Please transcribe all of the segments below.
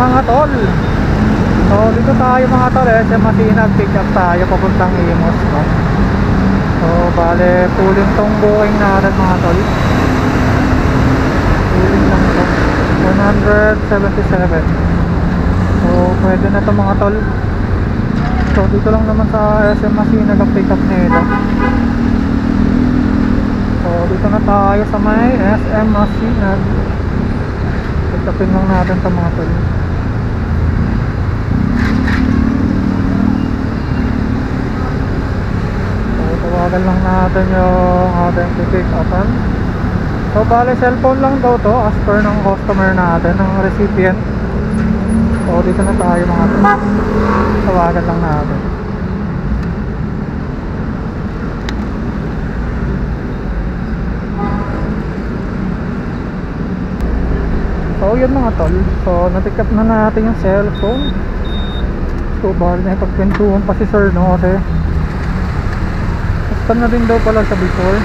mga tol. So dito tayo mga tol, SM Masinag, pick up tayo papuntang Imos, no? So bale pulling tong booking natin mga tol. Pulling lang to 177. So pwede na to mga tol. So dito lang naman sa SM Masinag ang pick up nito. So dito na tayo sa may SM Masinag. Pick upin lang natin to mga tol. Tawagan lang natin yung ating pick upan. So bale cellphone lang daw to as per ng customer natin, ng recipient. So dito na tayo mga tol. Tawagan lang natin. So yun mga tol. So na-pick up na natin yung cellphone. So bale na ipagkwentuhan pa si sir, no? Kasi basta na din daw pala sa before.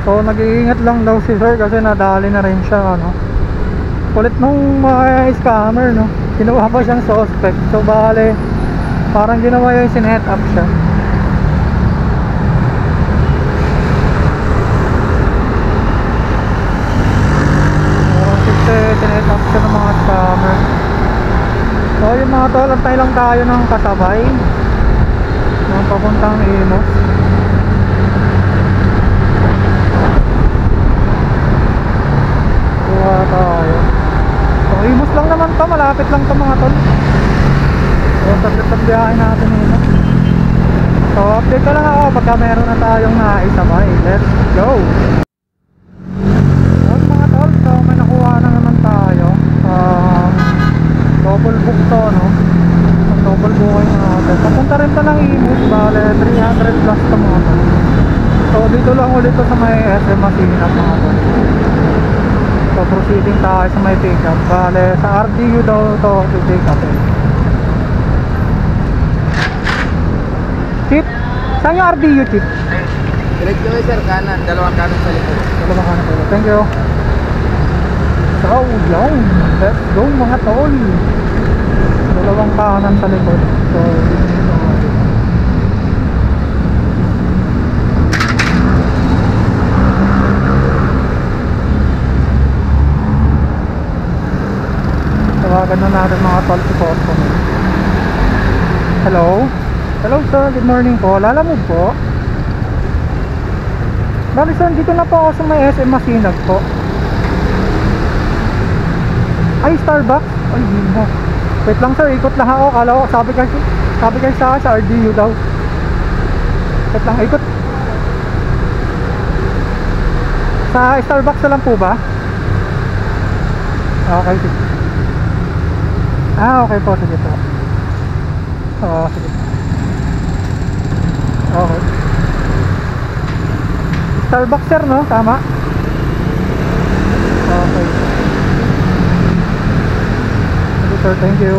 So nag-iingat lang daw si sir kasi nadali na rin siya, ano. Kulit nung mga scammer, no. Ginawa pa siyang suspect. So bale parang ginawa yung sinet up siya. Parang sinet up siya ng mga scammer. So yung mga tol, antay lang tayo ng kasabay ng papuntang Imos. Kuha tayo. So Imos lang naman to, malapit lang to mga tol. So saglit ang biyahe natin Imos. So update ka lang ako pagka meron na tayong naisabay. Let's go. So mga tol, so may nakuha na naman tayo. Double book to, no? Double booking natin. Papunta rin to ng Imos, bale 300 plus to mga tol. So dito lang ulit to sa may SM Masinag mga tol. So proceeding tayo sa may pick up. Bale sa RDU daw to pick up eh. Chip? Saan yung RDU, Chip? Diretso kayo sir, kanan, dalawang kanan sa likod. Dalawang kanan po. Thank you. So yun, let's go mga tol. Dalawang kanan sa likod. So tawagan na natin mga tol si customer. Hello? Hello sir, good morning po. Lalamove po. Bali sir, dito na po ako sa may SM Masinag po. Ay, Starbucks? Ay, hindi mo. Wait lang sir, ikot lang ako. Kala ko, sabi kayo sa akin, sa RDU daw. Wait lang, ikot. Sa Starbucks na lang po ba? Okay, sige. Okay po, sige po. Oo, sige. Okay. Starbucks sir, no? Tama? Okay. Sir, thank you.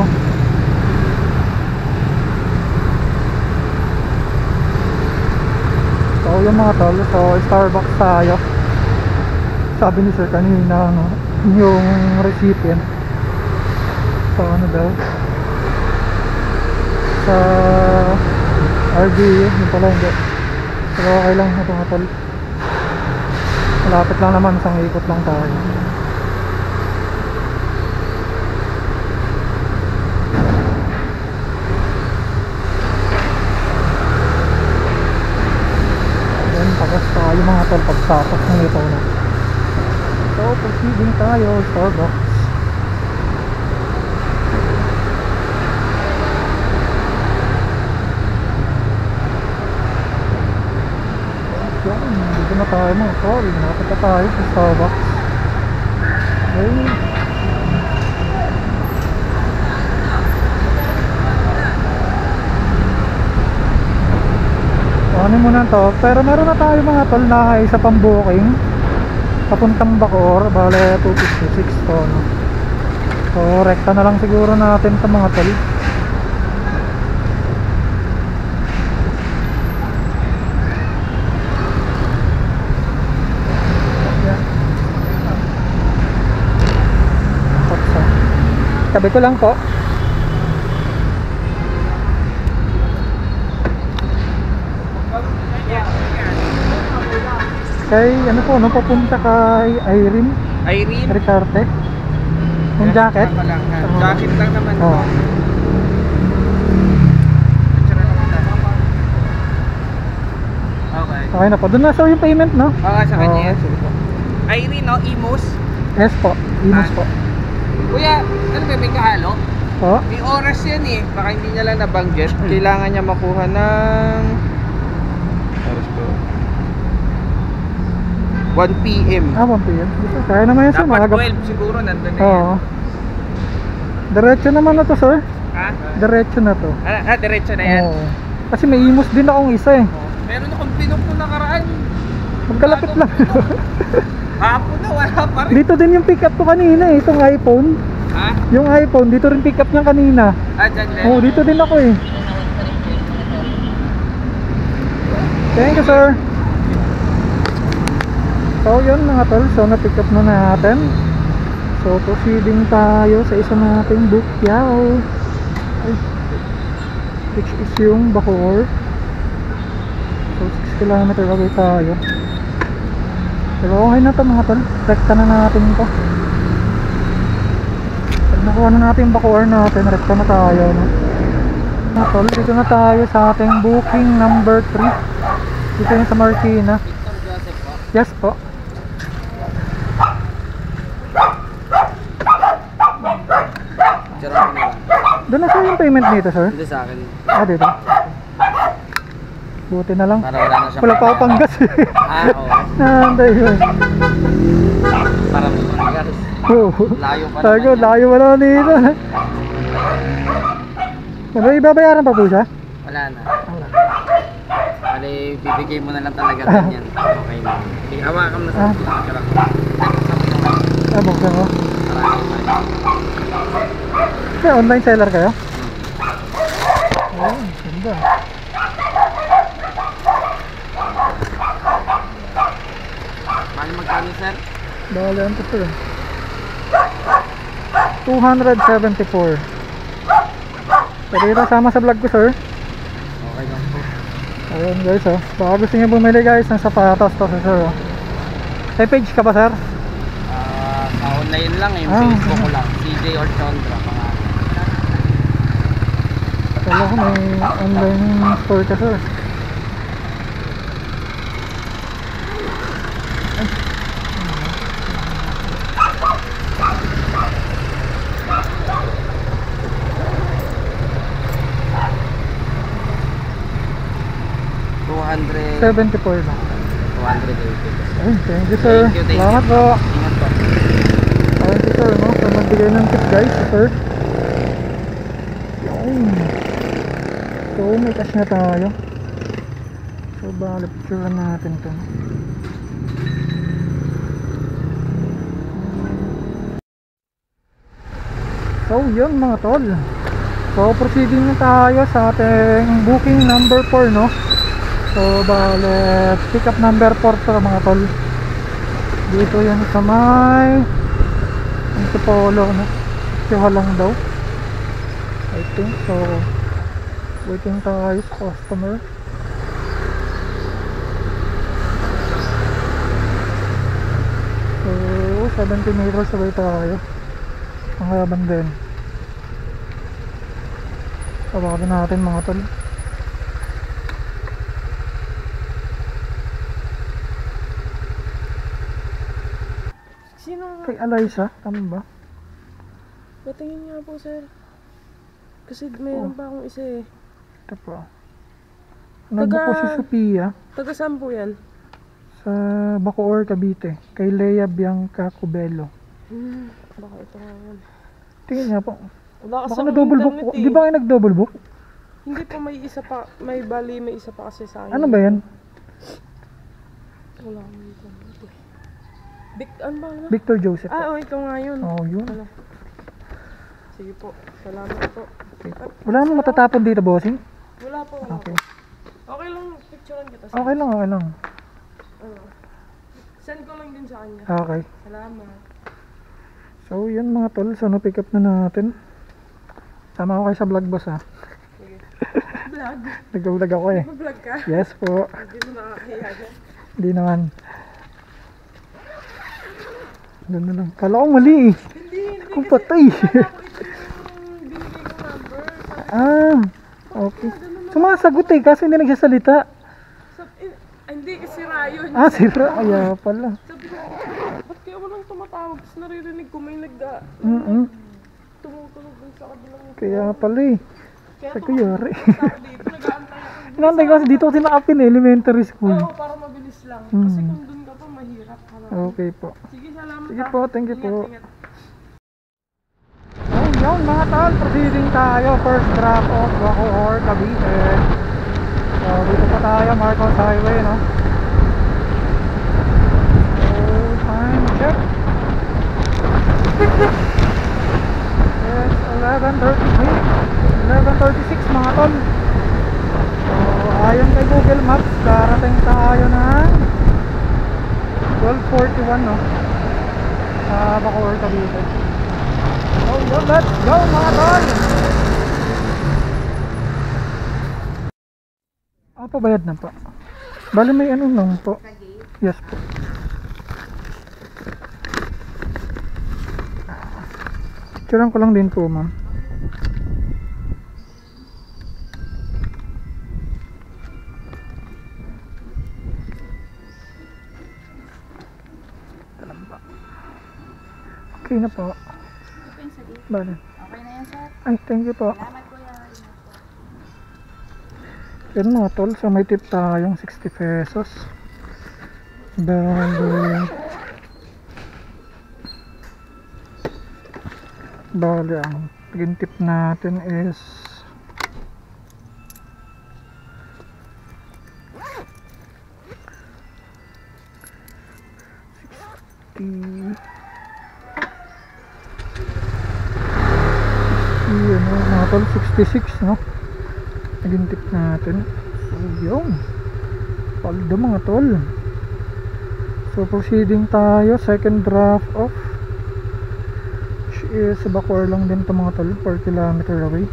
So yung mga tol, so Starbucks tayo. Sabi ni sir kanina, no, yung recipient. So ano daw? Sa RDU, yung pala hindi. So okay lang ito mga tol. Malapit lang naman, isang ikot lang tayo. Tapos tayo mga tol pagtapos ng ito na. So proceeding tayo Starbucks. Yan, dito na tayo mga tol. Nakapit na tayo sa Starbucks. Okay. Ano muna to, pero meron na tayo mga tol na isa pang booking papuntang Bacoor, bale 256 to, no? So rekta na lang siguro natin ito mga tol. tabi ko lang po. Kay ano po, no, papunta kay Irene Irene. Ricarte. Yung jacket. Tama lang, ha? Oo. Jacket lang naman. Oo. Picture na kita. Okay. Okay na po. Doon na show yung payment, no? Oo, sa kanya Oo, yan. sige po. Irene, no? Imus. Yes po. Imus po. Kuya, ano ba, may kahalo? Po. May oras yan eh. Baka hindi niya lang nabanggit. Kailangan niya makuha ng... Oras ko. 1 PM. 1 p.m. Dito. Kaya naman yan sir. Dapat Maaga. 12 siguro nandun na yan. Oo. Diretso naman na to sir. Ha? Diretso na to. Diretso na yan. Oo. Kasi may Imus din akong isa eh. Meron akong pinok po nakaraan. Magkalapit lang. Hapon na, wala pa rin. Dito din yung pick up ko kanina eh. Itong iPhone. Ha? Yung iPhone, dito rin pick up niya kanina. Dyan din. Oo, dito din ako eh. Thank you sir. So yun mga tol, so na-pick up na natin. So proceeding tayo sa isa nating bukyaw, which is yung Bacoor. So 6 km away tayo. Pero okay na to mga tol, rekta na natin to. Pag nakuha na natin yung Bacoor natin, rekta na tayo, no? Mga tol, dito na tayo sa ating booking number 3. Dito yung sa Marikina. Yes po. Charot na lang. Doon na sir yung payment dito sir? Hindi sa akin. Dito. Buti na lang. Para wala na siya. Wala pa ako panggas eh. Oo. Nantay yun. Para mo panggas. Oo. Layo pa Sabi ko, naman yan. layo wala dito. May ibabayaran pa po siya? Wala na. Bali, bibigay mo na lang talaga ganyan. Okay na. Sige, hawakan mo na sa charot. Buksan ko. Marami pa. Kaya online seller kayo? Oo, ganda. Bali magkano sir? Bale, ano to sir? 274. Pwede kita sama sa vlog ko sir. Okay lang po. Ayun guys oh. Baka gusto niyo bumili guys ng sapatos to sir oh. May page ka ba sir? Sa online lang eh. Ah, Facebook ko lang. CJ or Chandra. Kala ko may online store ka sir. $200. 74 lang. 280. Ayun, thank you sir. Thank you. Salamat po. Ingat po. Thank you sir, no? So magbigay ng tip guys, sir. Ayun. So may cash na tayo. So bali picture natin to. So yun mga tol. So proceeding na tayo sa ating booking number 4 no. So bale pick up number 4 to mga tol. Dito yan sa may Antipolo no. Siya lang daw I think. So waiting tayo sa customer. So 70 meters away tayo. Ang laban din. Tawagan natin mga tol. Sino? Kay Alaysa, tama ba? Patingin nga po, sir. Kasi mayroon pa akong isa eh. Ito po. Nagbuko si Sophia Taga saan po yan? sa Bacoor, Cavite. Kay Lea Bianca Cubelo. Baka ito nga yan. Tingin nga po. Wala kasi Baka akong na double book internet po. eh. Di ba kayo nag-double book? Hindi po, may isa pa. May isa pa kasi sa akin. Ano ba yan? Wala akong internet eh. Ano ba? Ano? Victor Joseph po. Ah, ito nga yun. Oh, yun. Ano? Sige po. Salamat po. Wala namang matatapon dito, bossing? Wala po. Wala Okay. po. Okay lang, picturean kita. sir. Okay lang, okay lang. Send ko lang din sa kanya. Okay. Salamat. So, yun mga tol. So, na-pick up na natin. Sama ko kayo sa vlog boss ha. Sige. Vlog? Nag-vlog ako eh. Mag-vlog ka? Yes po. Hindi mo nakakahiya yan. Hindi naman. Doon na lang. Kala ko mali eh. Hindi Kung patay. Kala ko ito yung binigay kong number. Ah, okay. Sumasagot eh, kasi hindi nagsasalita. Hindi, kasi Rayo. Ah, sira. Kaya pala. Sabi ko, ba't kaya walang tumatawag? Tapos naririnig ko may tumutunog dun sa kabilang. Kaya pala eh. Kaya Sa kuyari. ako dito, nag-aantay ako. Inantay ko kasi dito kasi na-apin eh, elementary school. Oo, para mabilis lang. Kasi kung dun ka pa, mahirap ka na. Okay po. Sige, salamat. Sige po, thank you po. Ingat. Oh, yun mga tol, proceeding tayo. First drop off, Bacoor, Cavite. So, dito pa tayo, Marcos Highway, no? So, time check. Yes, 11:36 mga tol. So, ayon kay Google Maps, darating tayo ng 12:41, no? Sa Bacoor, Cavite. So, yun, let's go mga tol! Pabayad na po. Bali may ano lang po. Yes po. Picturean ko lang din po ma'am. Okay na po. Bali. Okay na yan, sir. Ay, thank you po. Salamat, kuya. Yan mga tol, so may tip tayong 60 pesos. Bali ang tiging tip natin is 60. Ano, mga tol, 66 no? Naging tip natin. So yun, paldo mga tol. So proceeding tayo, second draft off, which is Bacoor lang din to mga tol, 4 kilometer away.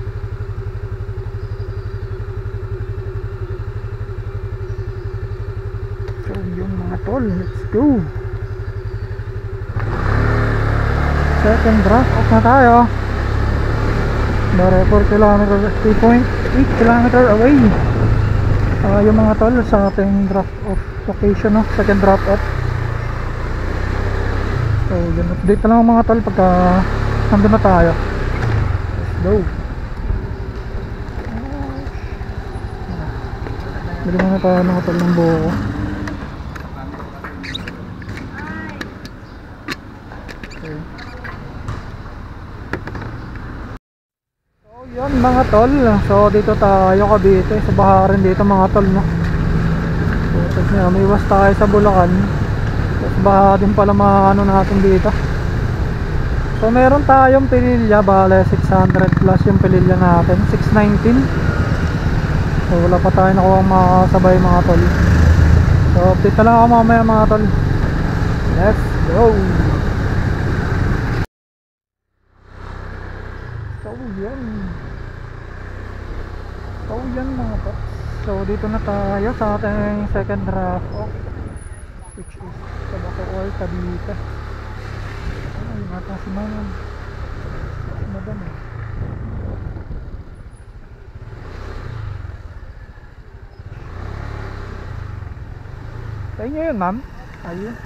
So yun mga tol, let's go. Second draft off na tayo. Bare 4 kilometer, 3.8 kilometer away. Yung mga tol sa ating drop off location, no? Second drop off. So yun, update na lang mga tol pagka nandun na tayo. Let's go. Bili muna tayo mga tol ng buko. Okay. Yun mga tol, so dito tayo Cavite, sa baharin dito mga tol, no? So tapos nga, may iwas tayo sa Bulacan. Tapos baha din pala mga ano natin dito. So meron tayong pililya, bale 600 plus yung pililya natin, 619. So wala pa tayo nakuha makasabay mga tol. So update na lang ako mamaya mga tol. Let's go. So yun. So yan mga paps. So dito na tayo sa ating second draft off, which is sa Bacoor, Cavite. Ay, mata si Manon. Si Madam eh. Sa inyo yun ma'am? Ayun.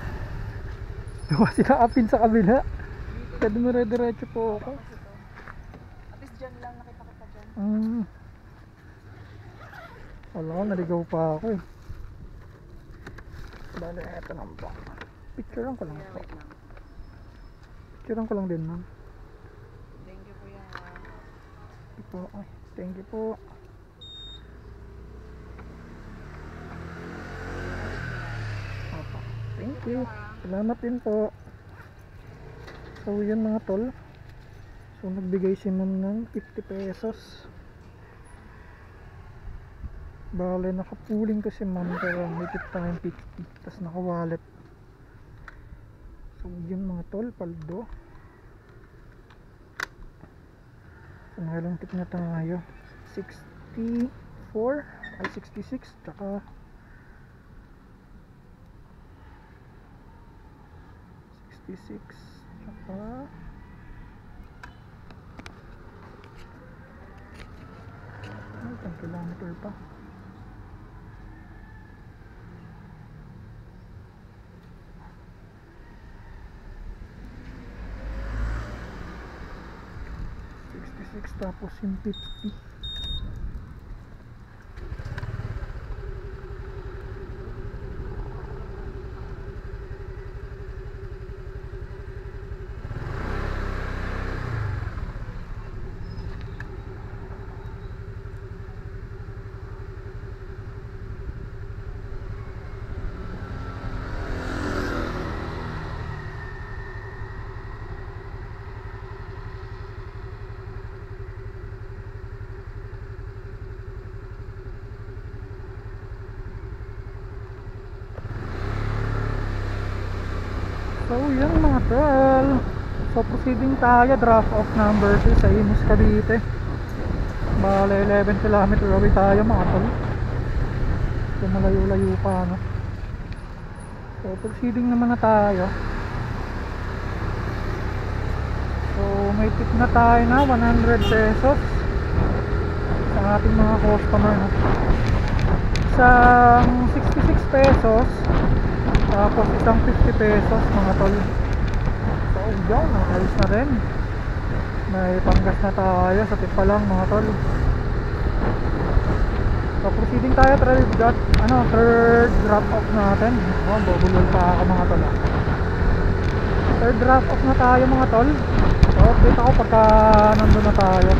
Diba sila apin sa kabila? Kaya dumire-diretso po ako. At least dyan lang nakita kita dyan. Wala ko, naligaw pa ako eh. Bale, eto lang po. Picturean ko lang po. Picturean ko lang din ma'am. Thank you, kuya. Ay, thank you po. Opo, thank you. Salamat din po. So yun mga tol. So nagbigay si ma'am ng 50 pesos. Bale, nakapuling ko si ma'am pero may tip tayong 50. Tapos naka-wallet. So yun mga tol, paldo. Pangalong tip na tayo. 64 ay 66 tsaka 66 tsaka ay 10 kilometer pa. Tapos yung 50. So yun mga tol. So proceeding tayo, drop off number 2 sa Imus, Cavite. Bale 11 km away tayo mga tol. So malayo-layo pa no. So proceeding naman na tayo. So may tip na tayo na 100 pesos sa ating mga customer no. Isang 66 pesos tapos isang 50 pesos mga tol. So yun, ayos na rin. May panggas na tayo sa tip pa lang mga tol. So proceeding tayo, third drop off natin. Oh, bubulol pa ako mga tol. Third drop off na tayo mga tol. So update ako pagka nandun na tayo.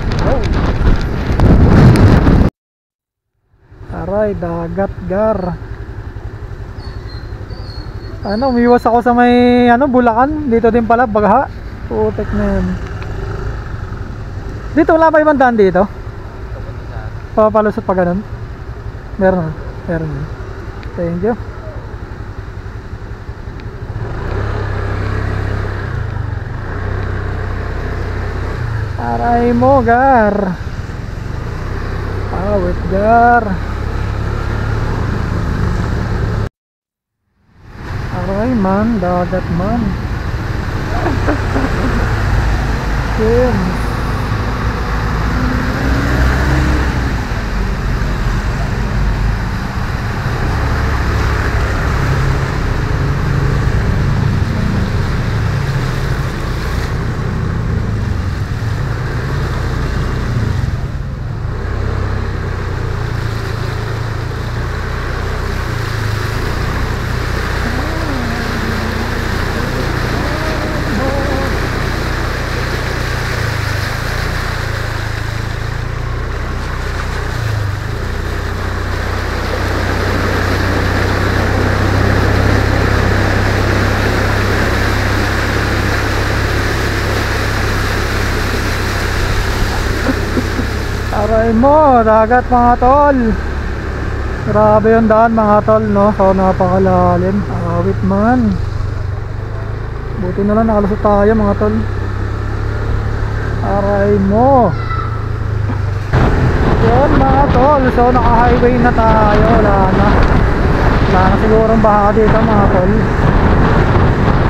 Let's go. Aray, dagat gar. Umiwas ako sa may Bulacan. Dito din pala, Bagha. Putek na yun. Dito wala ba ibang daan dito? Papalusot pa ganun? Meron. Thank you. Aray mo gar. Awit gar. Aray man, dagat man. Kim. Aray mo, dagat mga tol. Grabe yung daan mga tol no. So napakalalim. Awit man. Buti na lang nakalusot tayo mga tol. Aray mo. Yun mga tol. So naka-highway na tayo. Wala na sigurong baha dito mga tol.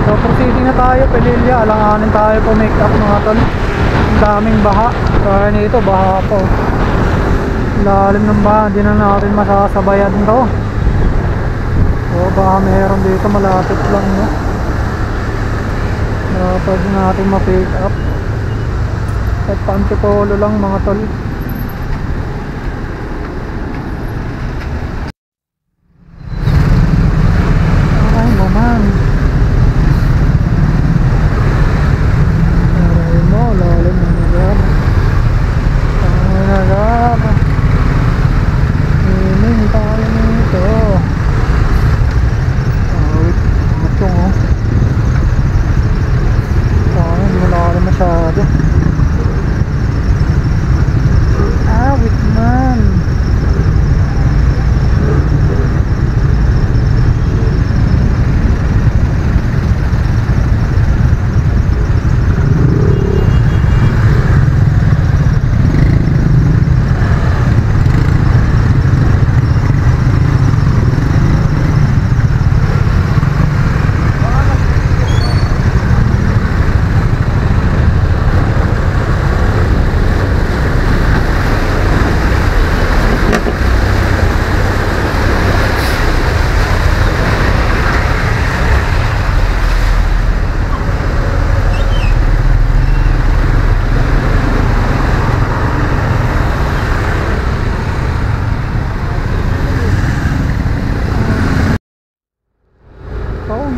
So proceeding na tayo, Pelilya. Alanganin tayo po make up mga tol. Ang daming baha. Kaya nito baha po. Lalim ng baha, hindi na natin masasabayan to. So baka meron dito malapit lang no. Pwede natin ma-pick up. At pa-antipolo lang mga tol. Ay mo man. Aray mo, lalim ng lugar. Ang lugar. Hining tayo nito. Wait, matong oh. Parang hindi malalim masyado.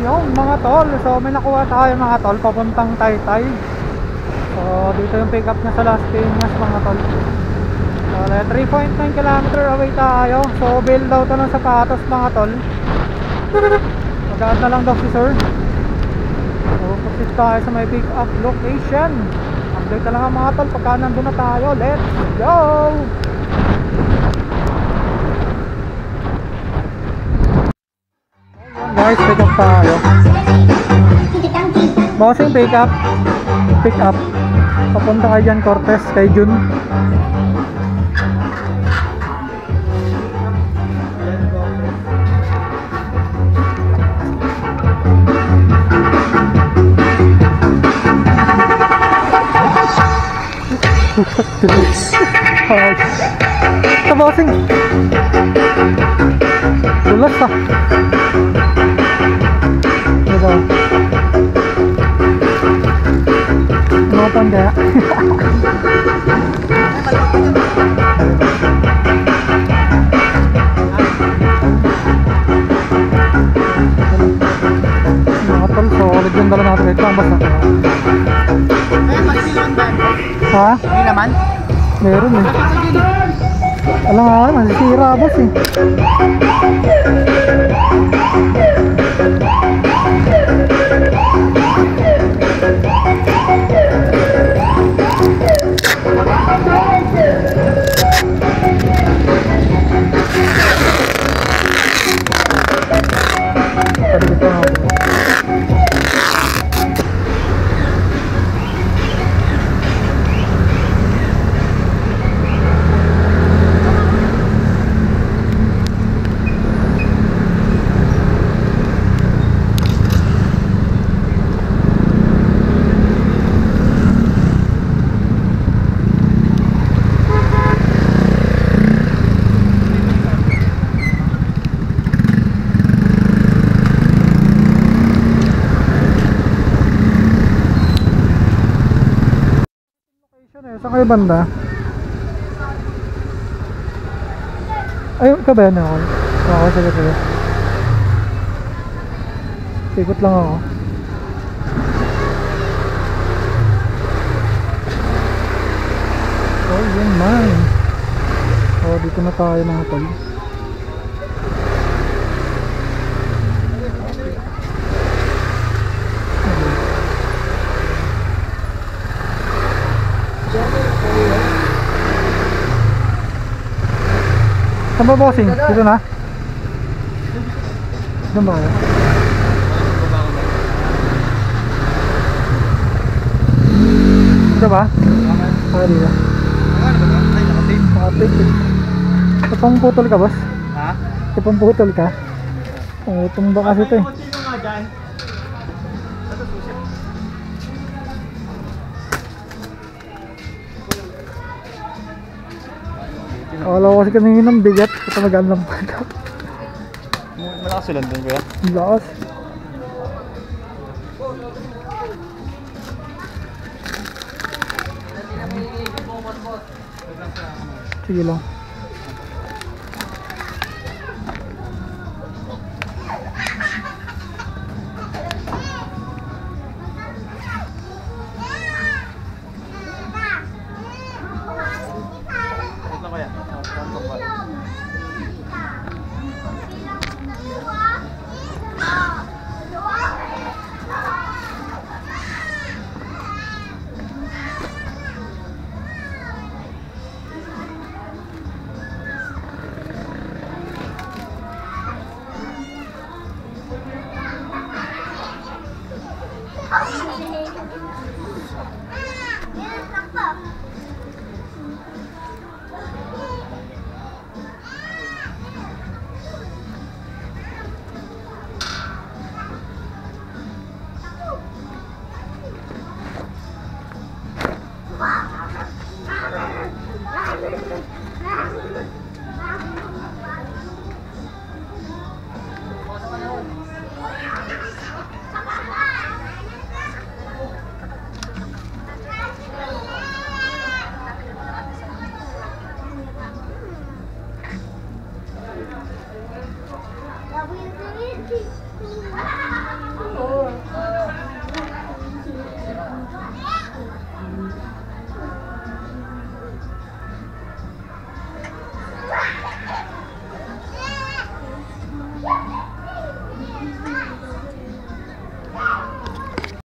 Yung mga tol, so may nakuha tayo mga tol papuntang Taytay. So dito yung pick up niya sa Las Piñas mga tol. So 3.9 km away tayo. So bail daw to ng sapatos mga tol. Magaan na lang daw si sir. So proceed tayo sa may pick up location. Update na lang ang mga tol pagka nandun na tayo. Let's go! Guys, pick up tayo. Bossing pick up. Pick up. Papunta kay Jan Cortez, kay Jun. Ito bossing. Tulas ah. Diba? Notan kaya? Nakatol, solid yung dala natin. Ito ang basta. Ha? Hindi naman. Meron eh. Alam nga, masisira boss eh. Tadi kita saan kayo banda? Ay, ikaw ba yan ako? Oo, sige. Ikot lang ako. Oh, yun man. Oh, dito na tayo mga tol. Saan ba bossing? Dito na? Doon ba kayo? Dito ba? Ah, dito. Nakatip. Itong putol ka boss? Ha? Itong putol ka? Itong ba kasi ito eh. Akala ko kasi kanina ng bigat. Ito magaan lang pa ito. Malakas sila doon kuya? Lakas. Sige lang.